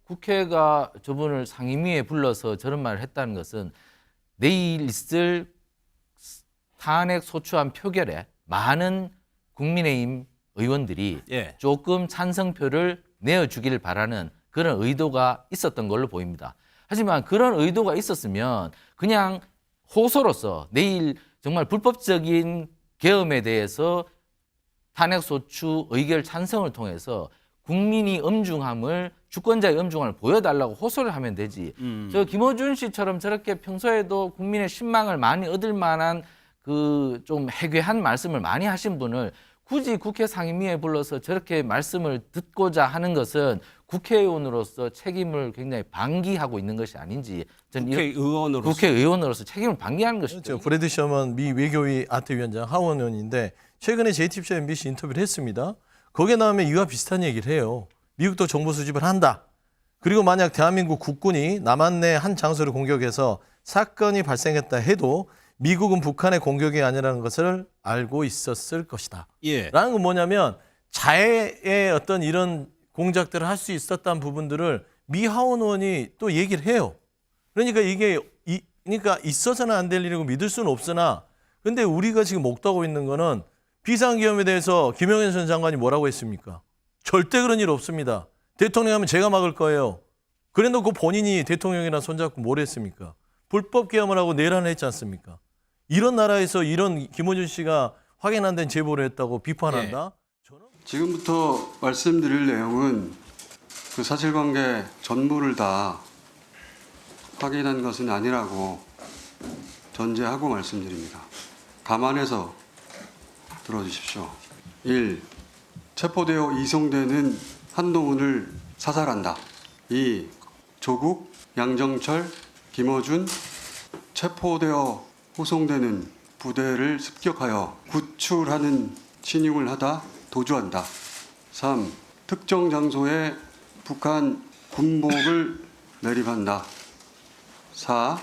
국회가 저분을 상임위에 불러서 저런 말을 했다는 것은 내일 있을 탄핵 소추안 표결에 많은 국민의힘 의원들이 예. 조금 찬성표를 내어주기를 바라는 그런 의도가 있었던 걸로 보입니다. 하지만 그런 의도가 있었으면 그냥 호소로서 내일 정말 불법적인 계엄에 대해서 탄핵소추 의결 찬성을 통해서 국민이 엄중함을 주권자의 엄중함을 보여달라고 호소를 하면 되지. 저 김어준 씨처럼 저렇게 평소에도 국민의 신망을 많이 얻을 만한 그 좀 해괴한 말씀을 많이 하신 분을 굳이 국회 상임위에 불러서 저렇게 말씀을 듣고자 하는 것은 국회의원으로서 책임을 굉장히 방기하고 있는 것이 아닌지 저는 국회의원으로서 책임을 방기하는 것이죠. 그렇죠. 브래드 셔먼 미 외교위 아태위원장 하원 의원인데 최근에 JTBC MBC 인터뷰를 했습니다. 거기에 나오면 이와 비슷한 얘기를 해요. 미국도 정보 수집을 한다. 그리고 만약 대한민국 국군이 남한 내 한 장소를 공격해서 사건이 발생했다 해도 미국은 북한의 공격이 아니라는 것을 알고 있었을 것이다. 예. 라는 건 뭐냐면 자해의 어떤 이런 공작들을 할 수 있었다는 부분들을 미 하원 의원이 또 얘기를 해요. 그러니까 이게 그러니까 있어서는 안 될 일이고 믿을 수는 없으나 근데 우리가 지금 목도하고 있는 거는 비상계엄에 대해서 김영현 전 장관이 뭐라고 했습니까? 절대 그런 일 없습니다. 대통령 하면 제가 막을 거예요. 그래 놓고 본인이 대통령이랑 손잡고 뭘 했습니까? 불법 계엄을 하고 내란을 했지 않습니까? 이런 나라에서 이런 김어준 씨가 확인 안 된 제보를 했다고 비판한다? 지금부터 말씀드릴 내용은 그 사실관계 전부를 다 확인한 것은 아니라고 전제하고 말씀드립니다. 감안해서 들어주십시오. 1. 체포되어 이송되는 한동훈을 사살한다. 2. 조국, 양정철, 김어준 체포되어 호송되는 부대를 습격하여 구출하는 신용을 하다 도주한다. 3. 특정 장소에 북한 군복을 매립한다. 4.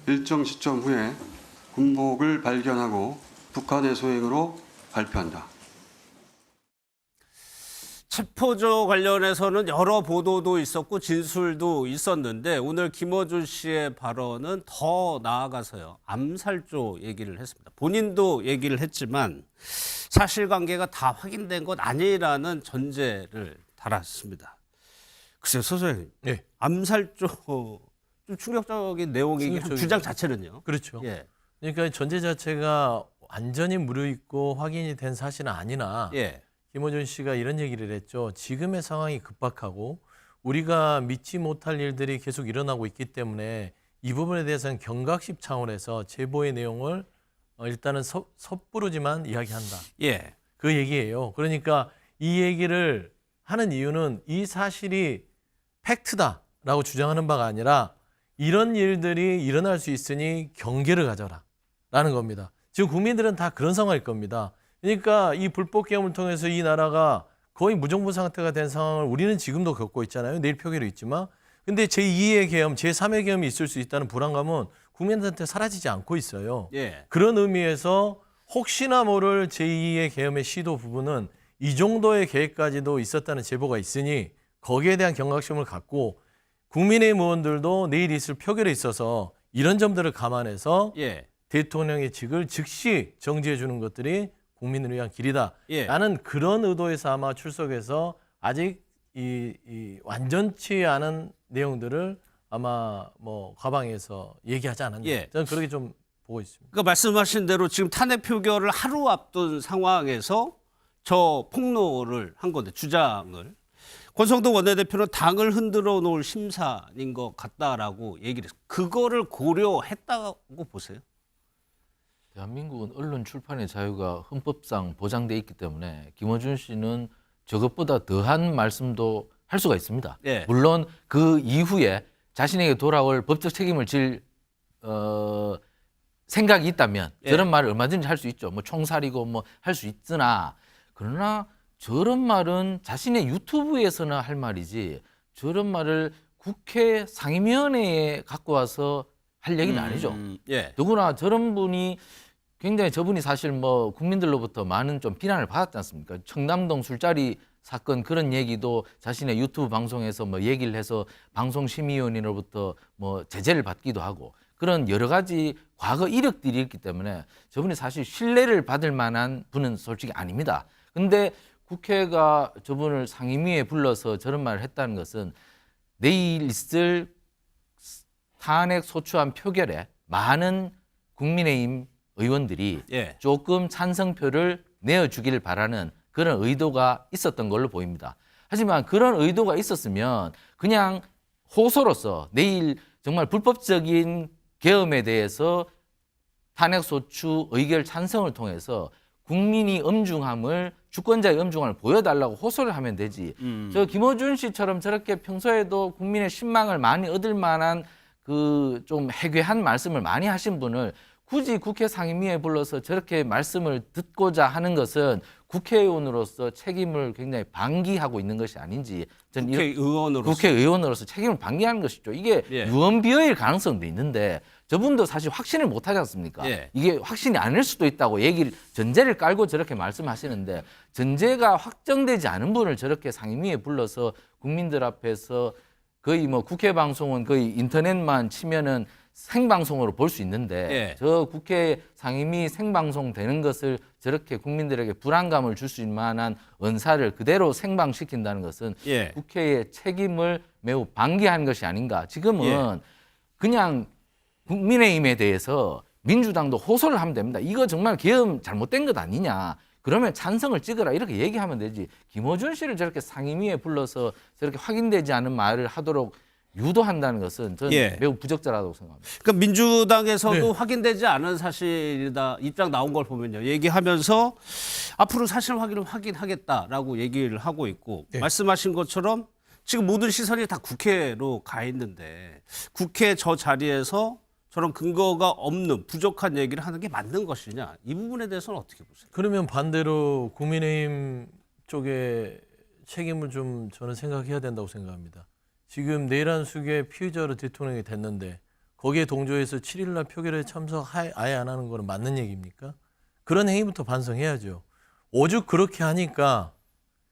일정 시점 후에 군복을 발견하고 북한의 소행으로 발표한다. 체포조 관련해서는 여러 보도도 있었고 진술도 있었는데 오늘 김어준 씨의 발언은 더 나아가서요. 암살조 얘기를 했습니다. 본인도 얘기를 했지만 사실관계가 다 확인된 것 아니라는 전제를 달았습니다. 글쎄요. 선생님. 네. 암살조 좀 충격적인 내용이겠죠. 주장 자체는요. 그렇죠. 예. 그러니까 전제 자체가 완전히 무르익고 확인이 된 사실은 아니나 예. 김어준 씨가 이런 얘기를 했죠. 지금의 상황이 급박하고 우리가 믿지 못할 일들이 계속 일어나고 있기 때문에 이 부분에 대해서는 경각심 차원에서 제보의 내용을 일단은 섣부르지만 이야기한다. 예. 그 얘기예요. 그러니까 이 얘기를 하는 이유는 이 사실이 팩트다라고 주장하는 바가 아니라 이런 일들이 일어날 수 있으니 경계를 가져라라는 겁니다. 지금 국민들은 다 그런 상황일 겁니다. 그러니까 이 불법 계엄을 통해서 이 나라가 거의 무정부 상태가 된 상황을 우리는 지금도 겪고 있잖아요. 내일 표결이 있지만. 근데 제2의 계엄, 제3의 계엄이 있을 수 있다는 불안감은 국민들한테 사라지지 않고 있어요. 예. 그런 의미에서 혹시나 모를 제2의 계엄의 시도 부분은 이 정도의 계획까지도 있었다는 제보가 있으니 거기에 대한 경각심을 갖고 국민의힘 의원들도 내일 있을 표결에 있어서 이런 점들을 감안해서 예. 대통령의 직을 즉시 정지해 주는 것들이 국민을 위한 길이다. 예. 나는 그런 의도에서 아마 출석해서 아직 이 완전치 않은 내용들을 아마 뭐 가방에서 얘기하지 않았나. 예. 저는 그렇게 좀 보고 있습니다. 그러니까 말씀하신 대로 지금 탄핵 표결을 하루 앞둔 상황에서 저 폭로를 한 건데 주장을 권성동 원내대표는 당을 흔들어 놓을 심산인 것 같다라고 얘기를 했어요. 그거를 고려했다고 보세요? 대한민국은 언론 출판의 자유가 헌법상 보장돼 있기 때문에 김어준 씨는 저것보다 더한 말씀도 할 수가 있습니다. 예. 물론 그 이후에 자신에게 돌아올 법적 책임을 질 생각이 있다면 예. 저런 말을 얼마든지 할 수 있죠. 뭐 총살이고 뭐 할 수 있으나 그러나 저런 말은 자신의 유튜브에서나 할 말이지 저런 말을 국회 상임위원회에 갖고 와서 할 얘기는 아니죠. 예. 누구나 저런 분이 굉장히 저분이 사실 뭐 국민들로부터 많은 좀 비난을 받았지 않습니까? 청남동 술자리 사건 그런 얘기도 자신의 유튜브 방송에서 뭐 얘기를 해서 방송심의위원회로부터 뭐 제재를 받기도 하고 그런 여러 가지 과거 이력들이 있기 때문에 저분이 사실 신뢰를 받을 만한 분은 솔직히 아닙니다. 근데 국회가 저분을 상임위에 불러서 저런 말을 했다는 것은 내일 있을 탄핵 소추안 표결에 많은 국민의힘 의원들이 예. 조금 찬성표를 내어주기를 바라는 그런 의도가 있었던 걸로 보입니다. 하지만 그런 의도가 있었으면 그냥 호소로서 내일 정말 불법적인 계엄에 대해서 탄핵소추 의결 찬성을 통해서 국민이 엄중함을 주권자의 엄중함을 보여달라고 호소를 하면 되지. 저 김어준 씨처럼 저렇게 평소에도 국민의 신망을 많이 얻을 만한 그 좀 해괴한 말씀을 많이 하신 분을 굳이 국회 상임위에 불러서 저렇게 말씀을 듣고자 하는 것은 국회의원으로서 책임을 굉장히 방기하고 있는 것이 아닌지 저는 국회의원으로서 책임을 방기하는 것이죠. 이게 예. 유언비어일 가능성도 있는데 저분도 사실 확신을 못 하지 않습니까? 예. 이게 확신이 아닐 수도 있다고 전제를 깔고 저렇게 말씀하시는데 전제가 확정되지 않은 분을 저렇게 상임위에 불러서 국민들 앞에서 거의 뭐 국회 방송은 거의 인터넷만 치면은 생방송으로 볼 수 있는데 예. 저 국회 상임위 생방송 되는 것을 저렇게 국민들에게 불안감을 줄 수 있는 만한 언사를 그대로 생방시킨다는 것은 예. 국회의 책임을 매우 방기한 것이 아닌가. 지금은 예. 그냥 국민의힘에 대해서 민주당도 호소를 하면 됩니다. 이거 정말 계엄 잘못된 것 아니냐. 그러면 찬성을 찍어라 이렇게 얘기하면 되지. 김어준 씨를 저렇게 상임위에 불러서 저렇게 확인되지 않은 말을 하도록 유도한다는 것은 저는 예. 매우 부적절하다고 생각합니다. 그러니까 민주당에서도 네. 확인되지 않은 사실이다 입장 나온 걸 보면요. 얘기하면서 앞으로 사실 확인을 확인하겠다라고 얘기를 하고 있고 네. 말씀하신 것처럼 지금 모든 시선이 다 국회로 가 있는데 국회 저 자리에서 저런 근거가 없는 부족한 얘기를 하는 게 맞는 것이냐. 이 부분에 대해서는 어떻게 보세요? 그러면 반대로 국민의힘 쪽에 책임을 좀 저는 생각해야 된다고 생각합니다. 지금 내란숙의 피의자로 대통령이 됐는데 거기에 동조해서 7일날 표결에 참석 아예 안 하는 거는 맞는 얘기입니까? 그런 행위부터 반성해야죠. 오죽 그렇게 하니까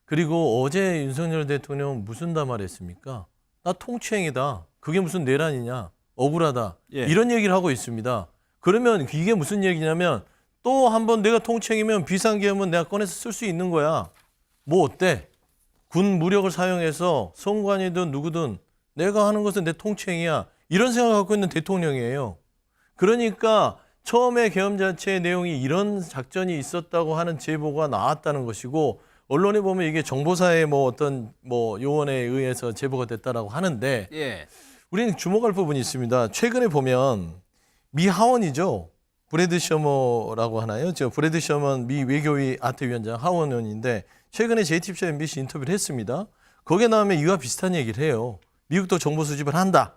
그리고 어제 윤석열 대통령 무슨 담화했습니까? 나 통치행위다. 그게 무슨 내란이냐. 억울하다. 예. 이런 얘기를 하고 있습니다. 그러면 이게 무슨 얘기냐면 또 한번 내가 통치행위면 비상계엄은 내가 꺼내서 쓸 수 있는 거야. 뭐 어때? 군 무력을 사용해서 성관이든 누구든 내가 하는 것은 내 통치행위야. 이런 생각을 갖고 있는 대통령이에요. 그러니까 처음에 계엄 자체의 내용이 이런 작전이 있었다고 하는 제보가 나왔다는 것이고 언론에 보면 이게 정보사의 뭐 어떤 뭐 요원에 의해서 제보가 됐다라고 하는데 예. 우리는 주목할 부분이 있습니다. 최근에 보면 미 하원이죠. 브래드 셔머라고 하나요? 저 브래드 셔먼 미 외교위 아태위원장 하원 의원인데 최근에 JTBC MBC 인터뷰를 했습니다. 거기에 나오면 이와 비슷한 얘기를 해요. 미국도 정보 수집을 한다.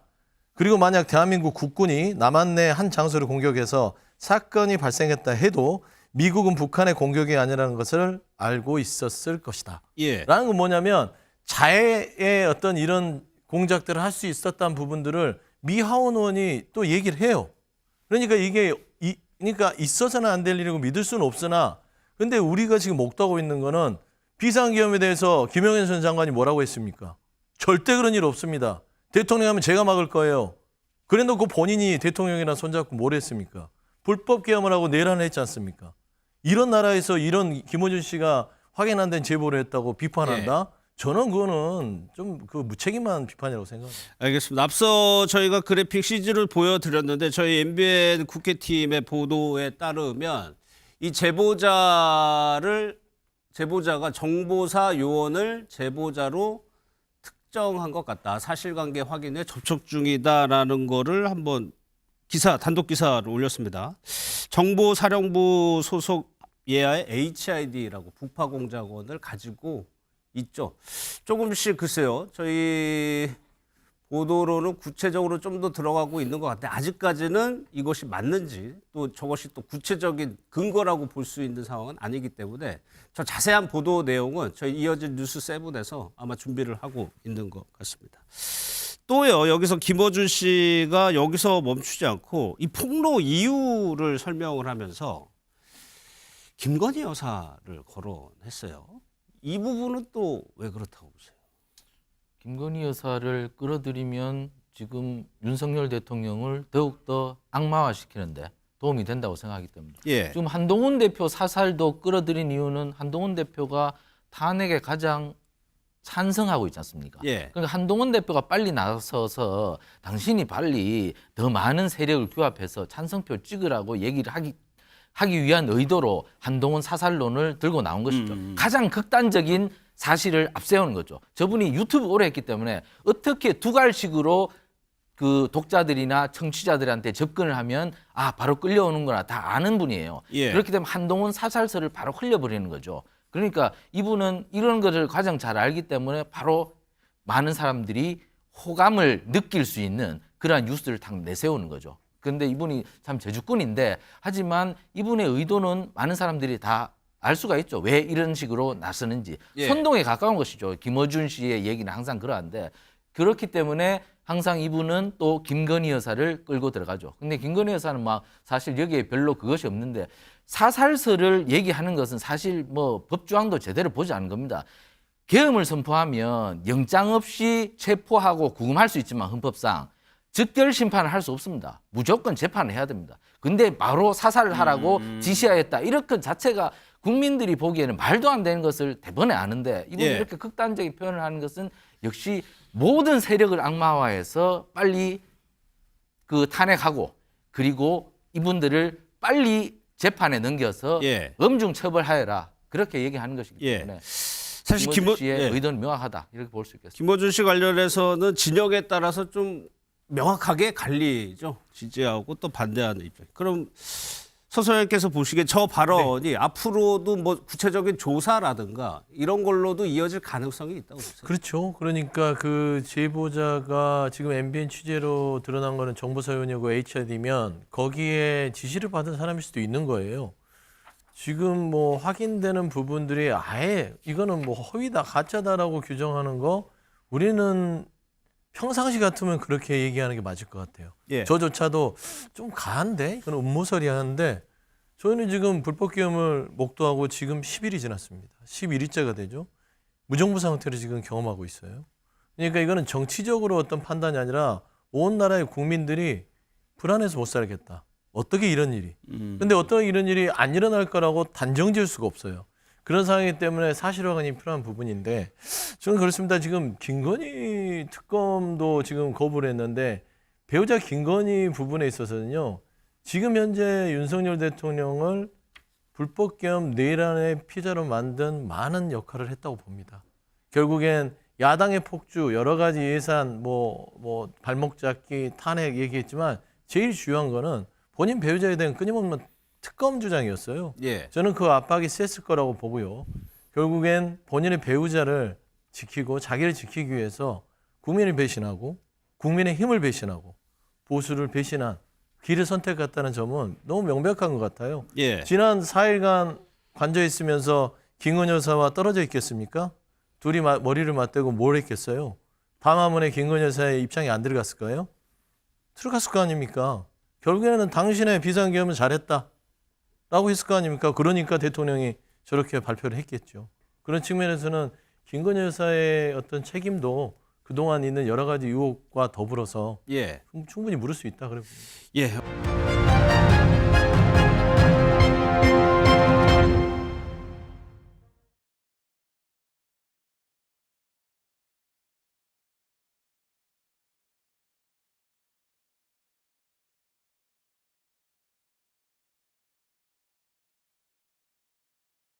그리고 만약 대한민국 국군이 남한 내 한 장소를 공격해서 사건이 발생했다 해도 미국은 북한의 공격이 아니라는 것을 알고 있었을 것이다. 예. 라는 건 뭐냐면 자해의 어떤 이런 공작들을 할 수 있었던 부분들을 미 하원 의원이 또 얘기를 해요. 그러니까 이게 그러니까 있어서는 안 될 일이고 믿을 수는 없으나 근데 우리가 지금 목도하고 있는 거는 비상계엄에 대해서 김영현 전 장관이 뭐라고 했습니까? 절대 그런 일 없습니다. 대통령 하면 제가 막을 거예요. 그래놓고 본인이 대통령이랑 손잡고 뭘 했습니까? 불법 계엄을 하고 내란을 했지 않습니까? 이런 나라에서 이런 김어준 씨가 확인 안 된 제보를 했다고 비판한다? 저는 그거는 좀 그 무책임한 비판이라고 생각합니다. 알겠습니다. 앞서 저희가 그래픽 CG를 보여드렸는데 저희 MBN 국회팀의 보도에 따르면 이 제보자가 정보사 요원을 제보자로 특정한 것 같다. 사실관계 확인에 접촉 중이다라는 거를 한번 단독 기사를 올렸습니다. 정보사령부 소속 예하의 HID라고 북파공작원을 가지고 있죠. 조금씩 글쎄요. 저희 보도로는 구체적으로 좀 더 들어가고 있는 것 같은데 아직까지는 이것이 맞는지 또 저것이 또 구체적인 근거라고 볼 수 있는 상황은 아니기 때문에 저 자세한 보도 내용은 저희 이어진 뉴스 7에서 아마 준비를 하고 있는 것 같습니다. 또요. 여기서 김어준 씨가 여기서 멈추지 않고 이 폭로 이유를 설명을 하면서 김건희 여사를 거론했어요. 이 부분은 또 왜 그렇다고 보세요? 김건희 여사를 끌어들이면 지금 윤석열 대통령을 더욱더 악마화시키는데 도움이 된다고 생각하기 때문입니다. 예. 지금 한동훈 대표 사살도 끌어들인 이유는 한동훈 대표가 탄핵에 가장 찬성하고 있지 않습니까? 예. 그러니까 한동훈 대표가 빨리 나서서 당신이 빨리 더 많은 세력을 규합해서 찬성표 찍으라고 얘기를 하기 위한 의도로 한동훈 사살론을 들고 나온 것이죠. 가장 극단적인 사실을 앞세우는 거죠. 저분이 유튜브 오래 했기 때문에 어떻게 두갈식으로 그 독자들이나 청취자들한테 접근을 하면 바로 끌려오는구나 다 아는 분이에요. 예. 그렇기 때문에 한동훈 사살설을 바로 흘려버리는 거죠. 그러니까 이분은 이런 것을 가장 잘 알기 때문에 바로 많은 사람들이 호감을 느낄 수 있는 그러한 뉴스를 딱 내세우는 거죠. 그런데 이분이 참 제주꾼인데 하지만 이분의 의도는 많은 사람들이 다 알 수가 있죠. 왜 이런 식으로 나서는지. 예. 선동에 가까운 것이죠. 김어준 씨의 얘기는 항상 그러한데 그렇기 때문에 항상 이분은 또 김건희 여사를 끌고 들어가죠. 근데 김건희 여사는 막 사실 여기에 별로 그것이 없는데 사살설을 얘기하는 것은 사실 뭐 법조항도 제대로 보지 않은 겁니다. 계엄을 선포하면 영장 없이 체포하고 구금할 수 있지만 헌법상 즉결 심판을 할 수 없습니다. 무조건 재판을 해야 됩니다. 근데 바로 사살을 하라고 지시하였다. 이렇게 자체가 국민들이 보기에는 말도 안 되는 것을 대번에 아는데 이분이 예. 이렇게 극단적인 표현을 하는 것은 역시 모든 세력을 악마화해서 빨리 그 탄핵하고 그리고 이분들을 빨리 재판에 넘겨서 예. 엄중 처벌하여라. 그렇게 얘기하는 것이기 예. 때문에 사실 김어준 씨의 예. 의도는 명확하다. 이렇게 볼 수 있겠습니다. 김어준 씨 관련해서는 진영에 따라서 좀 명확하게 갈리죠. 지지하고 또 반대하는 입장. 그럼 서소연께서 보시기에 저 발언이 앞으로도 뭐 구체적인 조사라든가 이런 걸로도 이어질 가능성이 있다고 보세요. 그렇죠. 그러니까 그 제보자가 지금 MBN 취재로 드러난 거는 정보사용이고 HRD면 거기에 지시를 받은 사람일 수도 있는 거예요. 지금 뭐 확인되는 부분들이 아예 이거는 뭐 허위다, 가짜다라고 규정하는 거 우리는 평상시 같으면 그렇게 얘기하는 게 맞을 것 같아요. 예. 저조차도 좀 가한데? 이건 음모설이 하는데 저희는 지금 불법계엄을 목도하고 지금 10일이 지났습니다. 11일째가 되죠. 무정부 상태를 지금 경험하고 있어요. 그러니까 이거는 정치적으로 어떤 판단이 아니라 온 나라의 국민들이 불안해서 못 살겠다. 어떻게 이런 일이. 근데 어떻게 이런 일이 안 일어날 거라고 단정 지을 수가 없어요. 그런 상황이기 때문에 사실 확인이 필요한 부분인데 저는 그렇습니다. 지금 김건희 특검도 지금 거부를 했는데 배우자 김건희 부분에 있어서는요. 지금 현재 윤석열 대통령을 불법계엄 내란의 피자로 만든 많은 역할을 했다고 봅니다. 결국엔 야당의 폭주, 여러 가지 예산, 뭐 발목 잡기, 탄핵 얘기했지만 제일 중요한 거는 본인 배우자에 대한 끊임없는 특검 주장이었어요. 예. 저는 그 압박이 셌을 거라고 보고요. 결국엔 본인의 배우자를 지키고 자기를 지키기 위해서 국민을 배신하고 국민의 힘을 배신하고 보수를 배신한 길을 선택했다는 점은 너무 명백한 것 같아요. 예. 지난 4일간 관저 있으면서 김건희 여사와 떨어져 있겠습니까? 둘이 머리를 맞대고 뭘 했겠어요? 밤화문에 김건희 여사의 입장이 안 들어갔을까요? 들어갔을 거 아닙니까? 결국에는 당신의 비상계엄은 잘했다 라고 했을 거 아닙니까? 그러니까 대통령이 저렇게 발표를 했겠죠. 그런 측면에서는 김건희 여사의 어떤 책임도 그동안 있는 여러 가지 유혹과 더불어서 예. 충분히 물을 수 있다 그래 봅니다. 예.